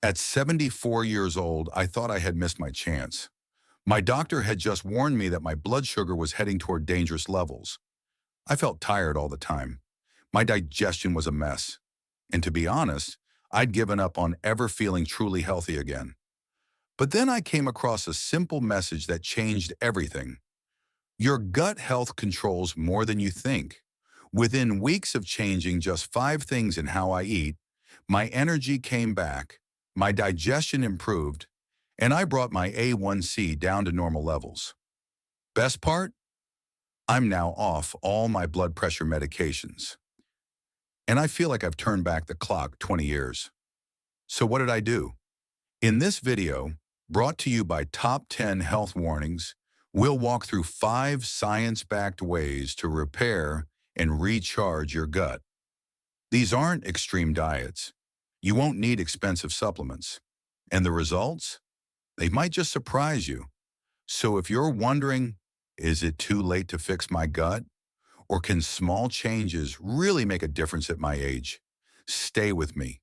At 74 years old, I thought I had missed my chance. My doctor had just warned me that my blood sugar was heading toward dangerous levels. I felt tired all the time. My digestion was a mess. And to be honest, I'd given up on ever feeling truly healthy again. But then I came across a simple message that changed everything. Your gut health controls more than you think. Within weeks of changing just 5 things in how I eat, my energy came back, my digestion improved, and I brought my A1C down to normal levels. Best part? I'm now off all my blood pressure medications. And I feel like I've turned back the clock 20 years. So what did I do? In this video, brought to you by Top 10 Health Warnings, we'll walk through 5 science-backed ways to repair and recharge your gut. These aren't extreme diets. You won't need expensive supplements. And the results? They might just surprise you. So if you're wondering, is it too late to fix my gut? Or can small changes really make a difference at my age? Stay with me,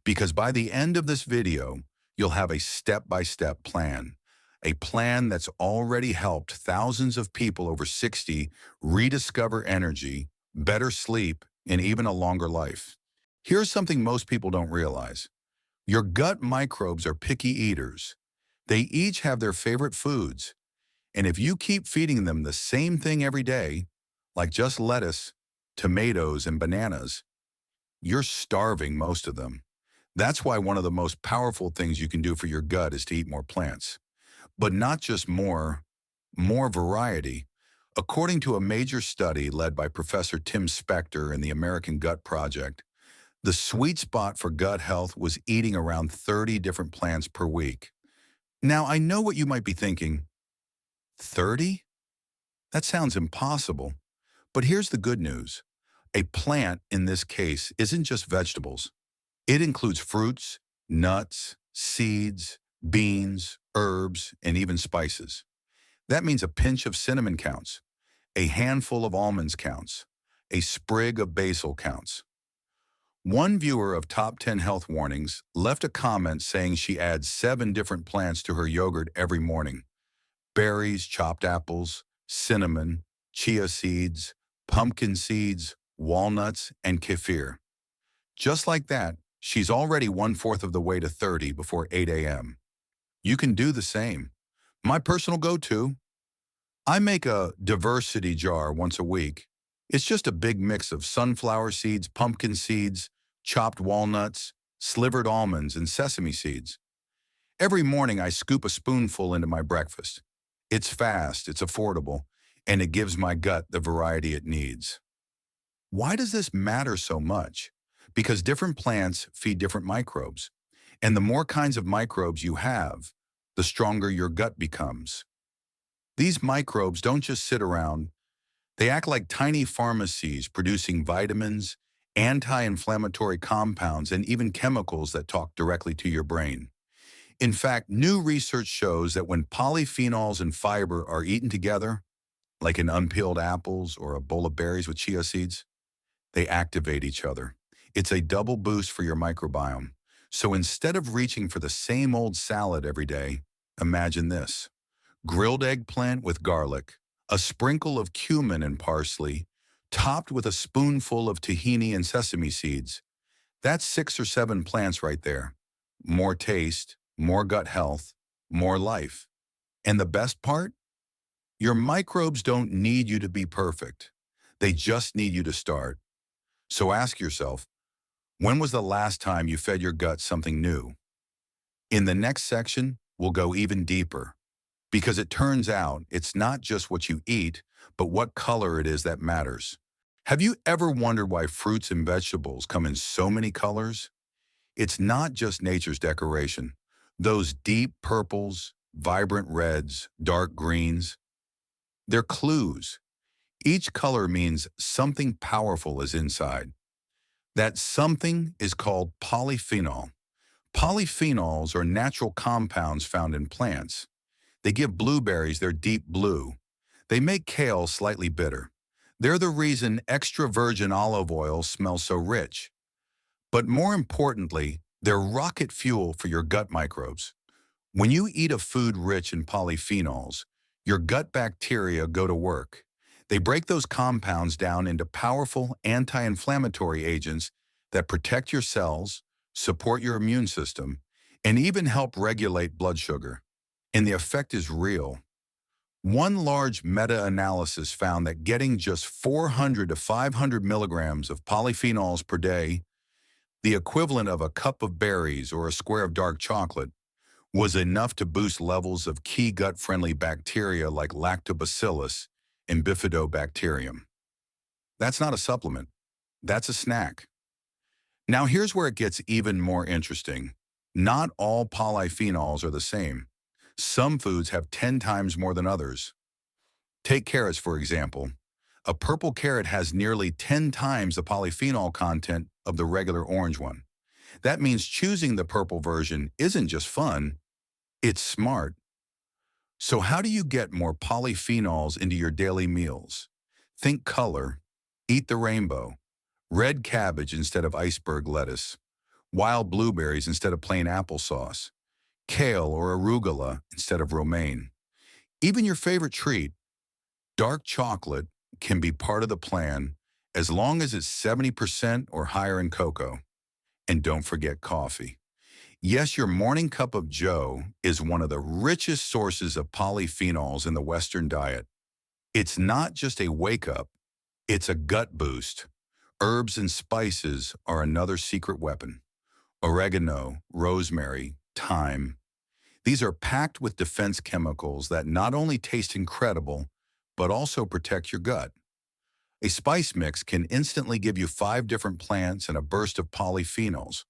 because by the end of this video, you'll have a step-by-step plan. A plan that's already helped thousands of people over 60 rediscover energy, better sleep, and even a longer life. Here's something most people don't realize. Your gut microbes are picky eaters. They each have their favorite foods. And if you keep feeding them the same thing every day, like just lettuce, tomatoes, and bananas, you're starving most of them. That's why one of the most powerful things you can do for your gut is to eat more plants. But not just more variety. According to a major study led by Professor Tim Spector and the American Gut Project, the sweet spot for gut health was eating around 30 different plants per week. Now, I know what you might be thinking. 30? That sounds impossible. But here's the good news. A plant, in this case, isn't just vegetables. It includes fruits, nuts, seeds, beans, herbs, and even spices. That means a pinch of cinnamon counts, a handful of almonds counts, a sprig of basil counts. One viewer of Top 10 Health Warnings left a comment saying she adds 7 different plants to her yogurt every morning. Berries, chopped apples, cinnamon, chia seeds, pumpkin seeds, walnuts, and kefir. Just like that, she's already 1/4 of the way to 30 before 8 a.m. You can do the same. My personal go-to? I make a diversity jar once a week. It's just a big mix of sunflower seeds, pumpkin seeds, chopped walnuts, slivered almonds, and sesame seeds. Every morning I scoop a spoonful into my breakfast. It's fast, it's affordable, and it gives my gut the variety it needs. Why does this matter so much? Because different plants feed different microbes, and the more kinds of microbes you have, the stronger your gut becomes. These microbes don't just sit around. They act like tiny pharmacies producing vitamins, anti-inflammatory compounds, and even chemicals that talk directly to your brain. In fact, new research shows that when polyphenols and fiber are eaten together, like in unpeeled apples or a bowl of berries with chia seeds, they activate each other. It's a double boost for your microbiome. So instead of reaching for the same old salad every day, imagine this. Grilled eggplant with garlic, a sprinkle of cumin and parsley, topped with a spoonful of tahini and sesame seeds. That's 6 or 7 plants right there. More taste, more gut health, more life. And the best part? Your microbes don't need you to be perfect. They just need you to start. So ask yourself, when was the last time you fed your gut something new? In the next section, we'll go even deeper. Because it turns out it's not just what you eat, but what color it is that matters. Have you ever wondered why fruits and vegetables come in so many colors? It's not just nature's decoration. Those deep purples, vibrant reds, dark greens, they're clues. Each color means something powerful is inside. That something is called polyphenol. Polyphenols are natural compounds found in plants. They give blueberries their deep blue. They make kale slightly bitter. They're the reason extra virgin olive oil smells so rich. But more importantly, They're rocket fuel for your gut microbes. When you eat a food rich in polyphenols, your gut bacteria go to work. They break those compounds down into powerful anti-inflammatory agents that protect your cells, support your immune system, and even help regulate blood sugar. And the effect is real. One large meta-analysis found that getting just 400 to 500 milligrams of polyphenols per day, the equivalent of a cup of berries or a square of dark chocolate, was enough to boost levels of key gut-friendly bacteria like lactobacillus and bifidobacterium. That's not a supplement. That's a snack. Now here's where it gets even more interesting. Not all polyphenols are the same. Some foods have 10 times more than others. Take carrots, for example. A purple carrot has nearly 10 times the polyphenol content of the regular orange one. That means choosing the purple version isn't just fun, it's smart. So how do you get more polyphenols into your daily meals? Think color, eat the rainbow, red cabbage instead of iceberg lettuce, wild blueberries instead of plain applesauce, kale or arugula instead of romaine. Even your favorite treat, dark chocolate, can be part of the plan as long as it's 70% or higher in cocoa. And don't forget coffee. Yes, your morning cup of joe is one of the richest sources of polyphenols in the Western diet. It's not just a wake-up, it's a gut boost. Herbs and spices are another secret weapon. Oregano, rosemary, thyme. These are packed with defense chemicals that not only taste incredible, but also protect your gut. A spice mix can instantly give you 5 different plants and a burst of polyphenols.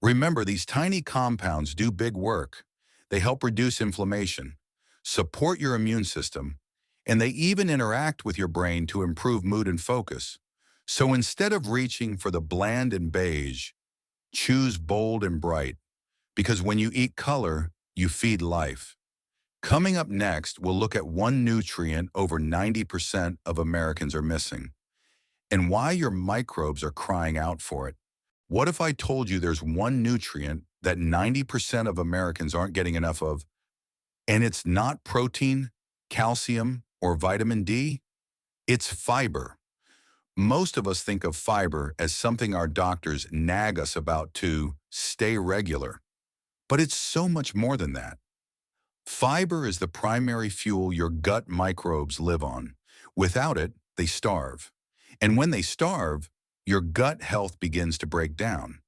Remember, these tiny compounds do big work. They help reduce inflammation, support your immune system, and they even interact with your brain to improve mood and focus. So instead of reaching for the bland and beige, choose bold and bright, because when you eat color, you feed life. Coming up next, we'll look at one nutrient over 90% of Americans are missing, and why your microbes are crying out for it. What if I told you there's one nutrient that 90% of Americans aren't getting enough of, and it's not protein, calcium, or vitamin D? It's fiber. Most of us think of fiber as something our doctors nag us about to stay regular, but it's so much more than that. Fiber is the primary fuel your gut microbes live on. Without it, they starve. And when they starve, your gut health begins to break down.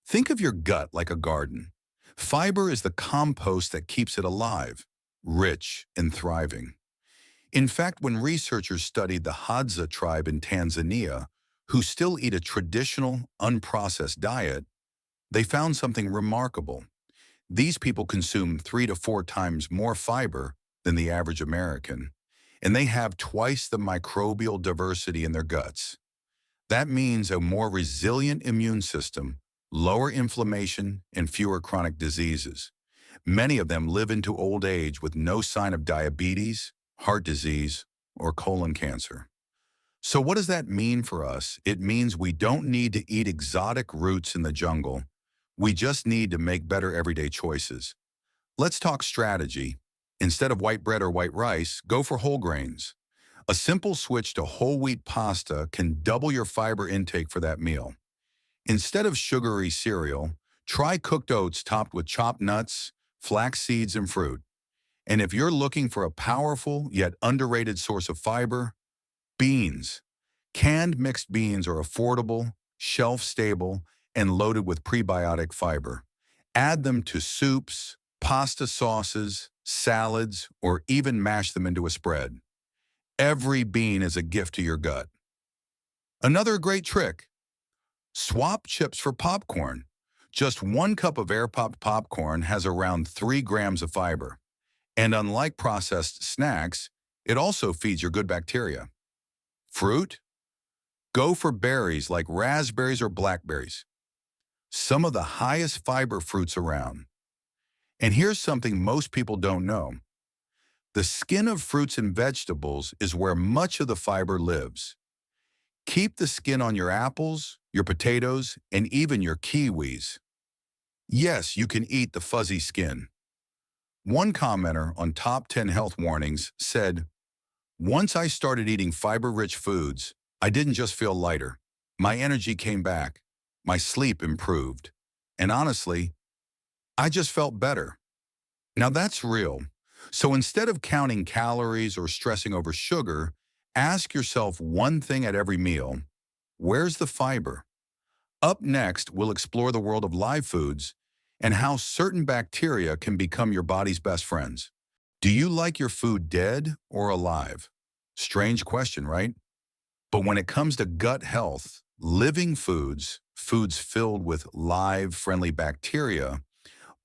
Think of your gut like a garden. Fiber is the compost that keeps it alive, rich, and thriving. In fact, when researchers studied the Hadza tribe in Tanzania, who still eat a traditional, unprocessed diet, they found something remarkable. These people consume 3 to 4 times more fiber than the average American, and they have twice the microbial diversity in their guts. That means a more resilient immune system, lower inflammation, and fewer chronic diseases. Many of them live into old age with no sign of diabetes, heart disease, or colon cancer. So what does that mean for us? It means we don't need to eat exotic roots in the jungle. We just need to make better everyday choices. Let's talk strategy. Instead of white bread or white rice, go for whole grains. A simple switch to whole wheat pasta can double your fiber intake for that meal. Instead of sugary cereal, try cooked oats topped with chopped nuts, flax seeds, and fruit. And if you're looking for a powerful yet underrated source of fiber, beans. Canned mixed beans are affordable, shelf-stable, and loaded with prebiotic fiber. Add them to soups, pasta sauces, salads, or even mash them into a spread. Every bean is a gift to your gut. Another great trick: swap chips for popcorn. Just 1 cup of air-popped popcorn has around 3 grams of fiber. And unlike processed snacks, it also feeds your good bacteria. Fruit? Go for berries like raspberries or blackberries, some of the highest fiber fruits around. And here's something most people don't know. The skin of fruits and vegetables is where much of the fiber lives. Keep the skin on your apples, your potatoes, and even your kiwis. Yes, you can eat the fuzzy skin. One commenter on top 10 health warnings said, once I started eating fiber-rich foods, I didn't just feel lighter. My energy came back. My sleep improved. And honestly, I just felt better. Now that's real. So instead of counting calories or stressing over sugar, ask yourself one thing at every meal. Where's the fiber? Up next, we'll explore the world of live foods and how certain bacteria can become your body's best friends. Do you like your food dead or alive? Strange question, right? But when it comes to gut health, living foods, foods filled with live, friendly bacteria,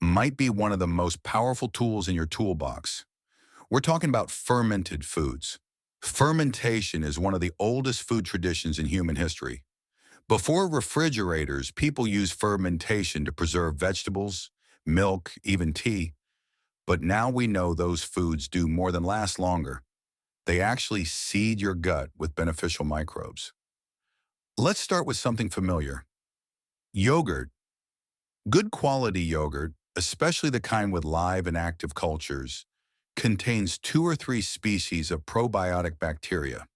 might be one of the most powerful tools in your toolbox. We're talking about fermented foods. Fermentation is one of the oldest food traditions in human history. Before refrigerators, people used fermentation to preserve vegetables, milk, even tea. But now we know those foods do more than last longer. They actually seed your gut with beneficial microbes. Let's start with something familiar. Yogurt. Good quality yogurt, especially the kind with live and active cultures, contains 2 or 3 species of probiotic bacteria.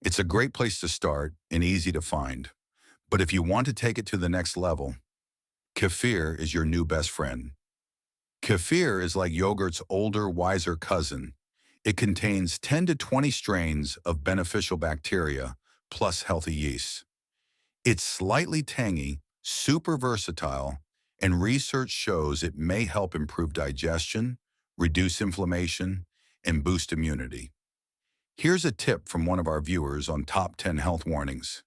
It's a great place to start and easy to find. But if you want to take it to the next level, kefir is your new best friend. Kefir is like yogurt's older, wiser cousin. It contains 10 to 20 strains of beneficial bacteria plus healthy yeast. It's slightly tangy, super versatile, and research shows it may help improve digestion, reduce inflammation, and boost immunity. Here's a tip from one of our viewers on Top 10 Health Warnings.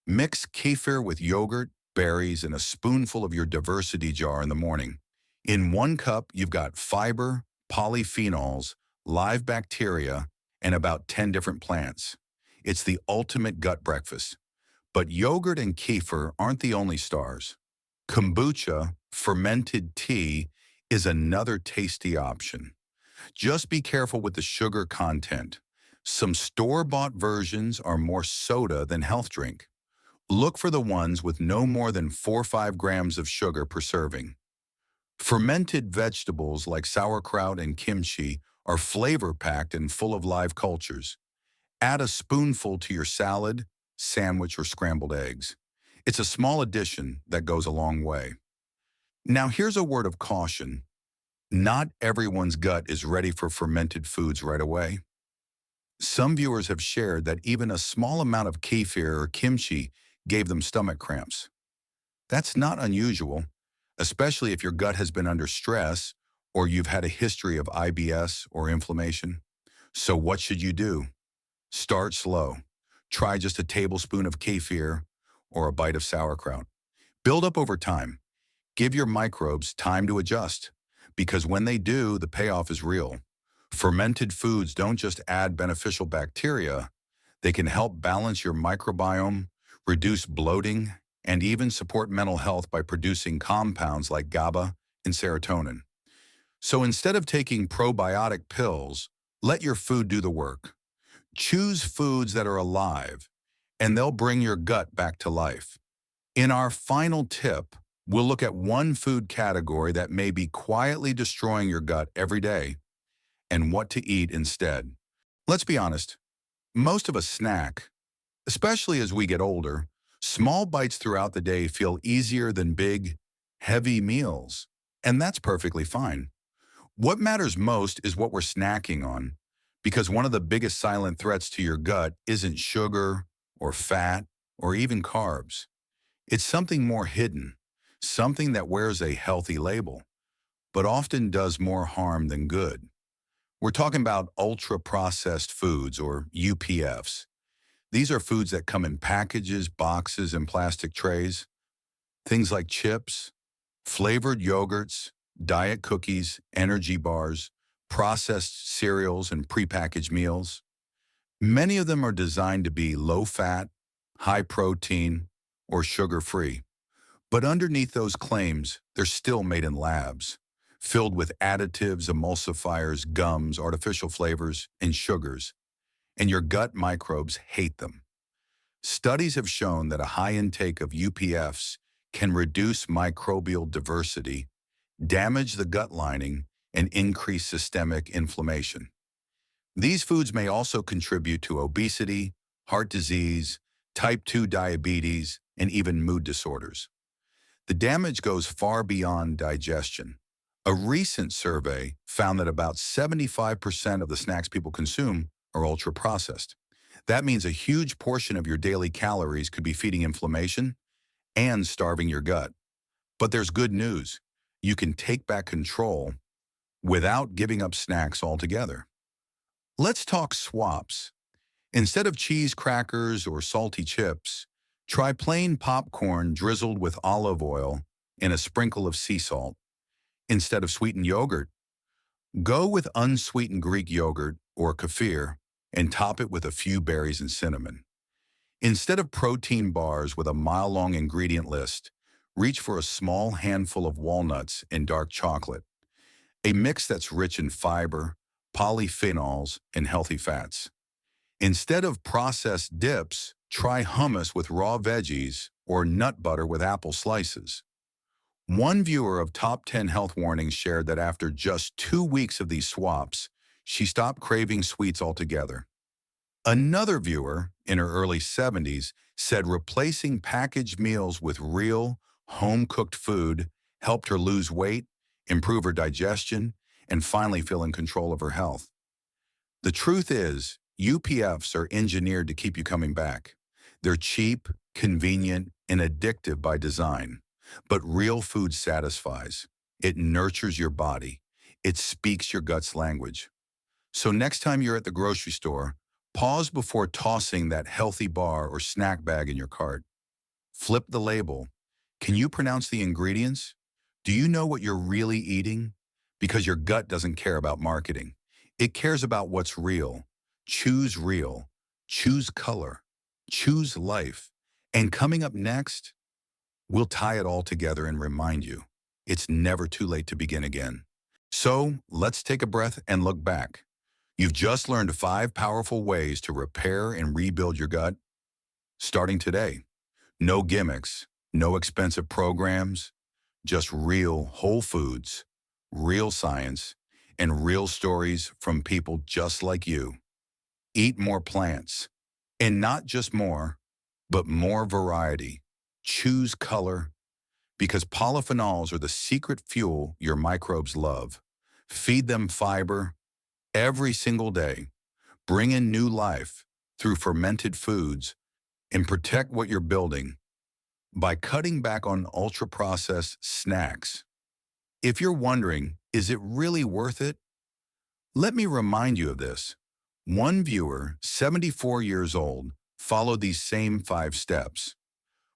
Mix kefir with yogurt, berries, and a spoonful of your diversity jar in the morning. In 1 cup, you've got fiber, polyphenols, live bacteria, and about 10 different plants. It's the ultimate gut breakfast. But yogurt and kefir aren't the only stars. Kombucha, fermented tea, is another tasty option. Just be careful with the sugar content. Some store-bought versions are more soda than health drink. Look for the ones with no more than 4 or 5 grams of sugar per serving. Fermented vegetables like sauerkraut and kimchi are flavor-packed and full of live cultures. Add a spoonful to your salad, sandwich, or scrambled eggs. It's a small addition that goes a long way. Now here's a word of caution. Not everyone's gut is ready for fermented foods right away. Some viewers have shared that even a small amount of kefir or kimchi gave them stomach cramps. That's not unusual, especially if your gut has been under stress or you've had a history of IBS or inflammation. So what should you do? Start slow. Try just a tablespoon of kefir or a bite of sauerkraut. Build up over time. Give your microbes time to adjust, because when they do, the payoff is real. Fermented foods don't just add beneficial bacteria, they can help balance your microbiome, reduce bloating, and even support mental health by producing compounds like GABA and serotonin. So instead of taking probiotic pills, let your food do the work. Choose foods that are alive, and they'll bring your gut back to life. In our final tip, we'll look at one food category that may be quietly destroying your gut every day and what to eat instead. Let's be honest, most of us snack, especially as we get older. Small bites throughout the day feel easier than big, heavy meals, and that's perfectly fine. What matters most is what we're snacking on, because one of the biggest silent threats to your gut isn't sugar or fat or even carbs. It's something more hidden, something that wears a healthy label, but often does more harm than good. We're talking about ultra-processed foods, or UPFs. These are foods that come in packages, boxes, and plastic trays. Things like chips, flavored yogurts, diet cookies, energy bars, processed cereals, and prepackaged meals. Many of them are designed to be low-fat, high-protein, or sugar-free. But underneath those claims, they're still made in labs, filled with additives, emulsifiers, gums, artificial flavors, and sugars. And your gut microbes hate them. Studies have shown that a high intake of UPFs can reduce microbial diversity, damage the gut lining, and increase systemic inflammation. These foods may also contribute to obesity, heart disease, type 2 diabetes, and even mood disorders. The damage goes far beyond digestion. A recent survey found that about 75% of the snacks people consume are ultra-processed. That means a huge portion of your daily calories could be feeding inflammation and starving your gut. But there's good news. You can take back control without giving up snacks altogether. Let's talk swaps. Instead of cheese crackers or salty chips, try plain popcorn drizzled with olive oil and a sprinkle of sea salt. Instead of sweetened yogurt, go with unsweetened Greek yogurt or kefir and top it with a few berries and cinnamon. Instead of protein bars with a mile-long ingredient list, reach for a small handful of walnuts and dark chocolate, a mix that's rich in fiber, polyphenols, and healthy fats. Instead of processed dips, try hummus with raw veggies or nut butter with apple slices. One viewer of Top 10 Health Warnings shared that after just 2 weeks of these swaps, she stopped craving sweets altogether. Another viewer, in her early 70s, said replacing packaged meals with real, home-cooked food helped her lose weight, improve her digestion, and finally feel in control of her health. The truth is, UPFs are engineered to keep you coming back. They're cheap, convenient, and addictive by design. But real food satisfies. It nurtures your body. It speaks your gut's language. So next time you're at the grocery store, pause before tossing that healthy bar or snack bag in your cart. Flip the label. Can you pronounce the ingredients? Do you know what you're really eating? Because your gut doesn't care about marketing. It cares about what's real. Choose real. Choose color. Choose life. And coming up next, we'll tie it all together and remind you, it's never too late to begin again. So let's take a breath and look back. You've just learned 5 powerful ways to repair and rebuild your gut, starting today. No gimmicks, no expensive programs, just real whole foods, real science, and real stories from people just like you. Eat more plants, and not just more, but more variety. Choose color, because polyphenols are the secret fuel your microbes love. Feed them fiber every single day. Bring in new life through fermented foods and protect what you're building by cutting back on ultra-processed snacks. If you're wondering, is it really worth it? Let me remind you of this. One viewer, 74 years old, followed these same 5 steps.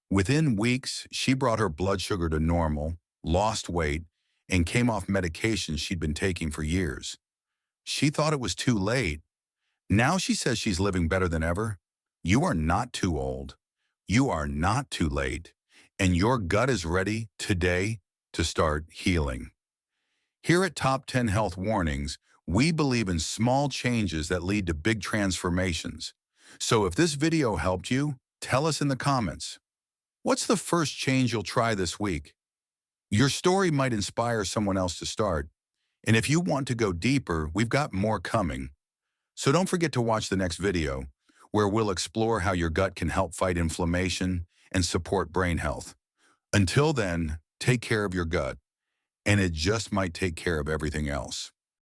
Within weeks, she brought her blood sugar to normal, lost weight, and came off medications she'd been taking for years. She thought it was too late. Now she says she's living better than ever. You are not too old. You are not too late. And your gut is ready today to start healing. Here at Top 10 Health Warnings, we believe in small changes that lead to big transformations. So if this video helped you, tell us in the comments. What's the first change you'll try this week? Your story might inspire someone else to start. And if you want to go deeper, we've got more coming. So don't forget to watch the next video, where we'll explore how your gut can help fight inflammation and support brain health. Until then, take care of your gut, and it just might take care of everything else.